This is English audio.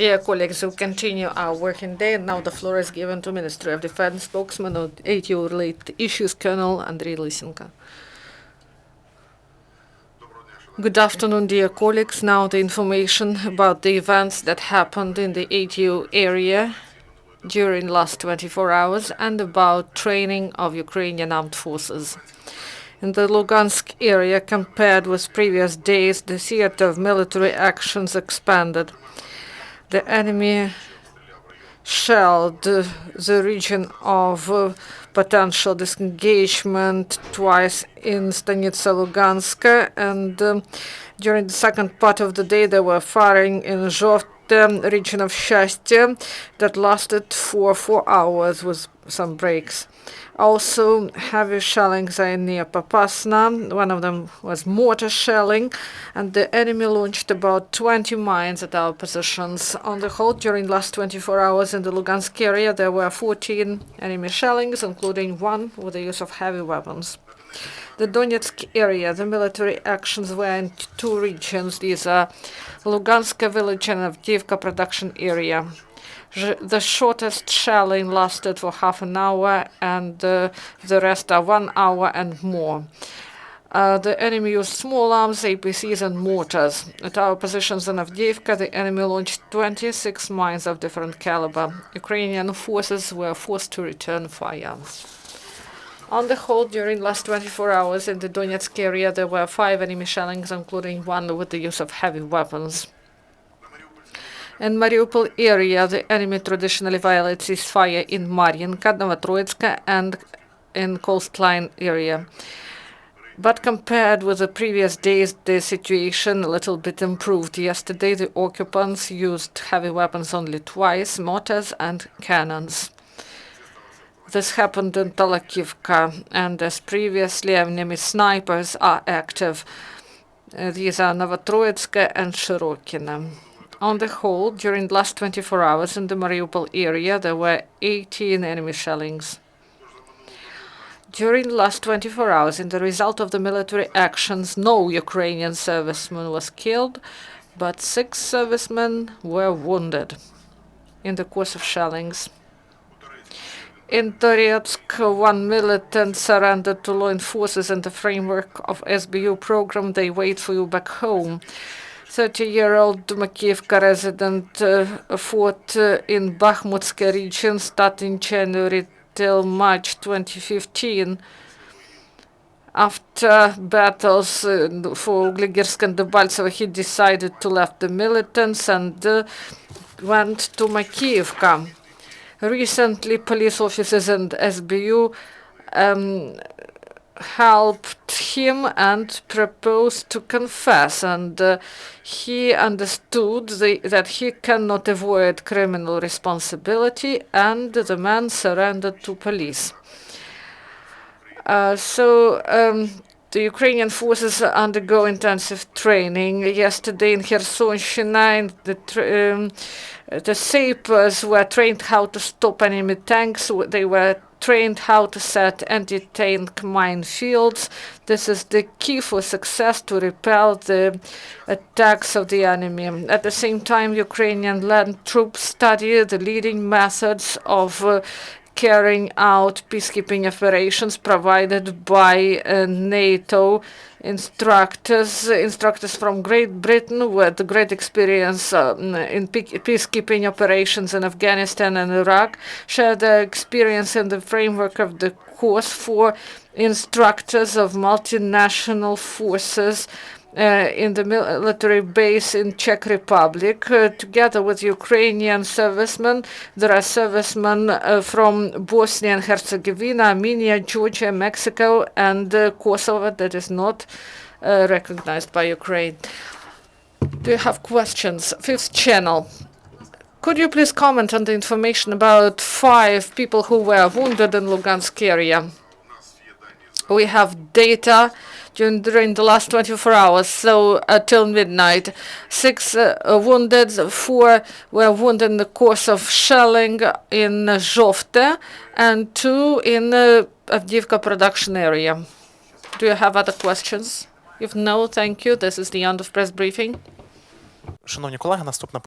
Dear colleagues, we continue our working day, and now the floor is given to Ministry of Defense spokesman on ATO-related issues, Colonel Andrei Lysenko. Good afternoon, dear colleagues. Now the information about the events that happened in the ATO area during last 24 hours and about training of Ukrainian armed forces. In the Lugansk area, compared with previous days, the theater of military actions expanded. The enemy shelled the region of potential disengagement twice in Stanitsa Luganska, and during the second part of the day they were firing in Zhovte, region of Shastya, that lasted for 4 hours with some breaks. Also, heavy shellings are near Popasna. One of them was mortar shelling, and the enemy launched about 20 mines at our positions. On the whole, during the last 24 hours in the Lugansk area, there were 14 enemy shellings, including one with the use of heavy weapons. The Donetsk area, the military actions were in 2 regions. These are Lugansk village and Avdiivka production area. The shortest shelling lasted for half an hour, and the rest are 1 hour and more. The enemy used small arms, APCs, and mortars. At our positions in Avdiivka, the enemy launched 26 mines of different caliber. Ukrainian forces were forced to return fire. On the whole, during the last 24 hours in the Donetsk area, there were 5 enemy shellings, including one with the use of heavy weapons. In Mariupol area, the enemy traditionally violates ceasefire in Mariinka, Novotroitska, and in coastline area. But compared with the previous days, the situation a little bit improved. Yesterday, the occupants used heavy weapons only twice, mortars and cannons. This happened in Talakivka, and as previously, enemy snipers are active. These are Novotroitska and Shirokina. On the whole, during the last 24 hours in the Mariupol area, there were 18 enemy shellings. During the last 24 hours, in the result of the military actions, no Ukrainian serviceman was killed, but 6 servicemen were wounded in the course of shellings. In Toretsk, 1 militant surrendered to law enforcers in the framework of SBU program They Wait for You Back Home. 30-year-old Makiivka resident fought in Bakhmutsk region starting January till March 2015. After battles for Uglegirsk and Debaltseve, he decided to leave the militants and went to Makiivka. Recently, police officers and SBU helped him and proposed to confess, and he understood that he cannot avoid criminal responsibility, and the man surrendered to police. The Ukrainian forces undergo intensive training. Yesterday in Kherson, the sappers were trained how to stop enemy tanks. They were trained how to set anti-tank minefields. This is the key for success to repel the attacks of the enemy. At the same time, Ukrainian land troops study the leading methods of carrying out peacekeeping operations provided by NATO instructors from Great Britain with great experience in peacekeeping operations in Afghanistan and Iraq, share their experience in the framework of the course for instructors of multinational forces in the military base in Czech Republic. Together with Ukrainian servicemen, there are servicemen from Bosnia and Herzegovina, Armenia, Georgia, Mexico, and Kosovo that is not recognized by Ukraine. Do you have questions? Fifth channel. Could you please comment on the information about 5 people who were wounded in Lugansk area? We have data during the last 24 hours, so till midnight. 6 wounded, 4 were wounded in the course of shelling in Zhovte, and 2 in Avdiivka production area. Do you have other questions? If no, thank you. This is the end of press briefing. Шановні колеги, наступна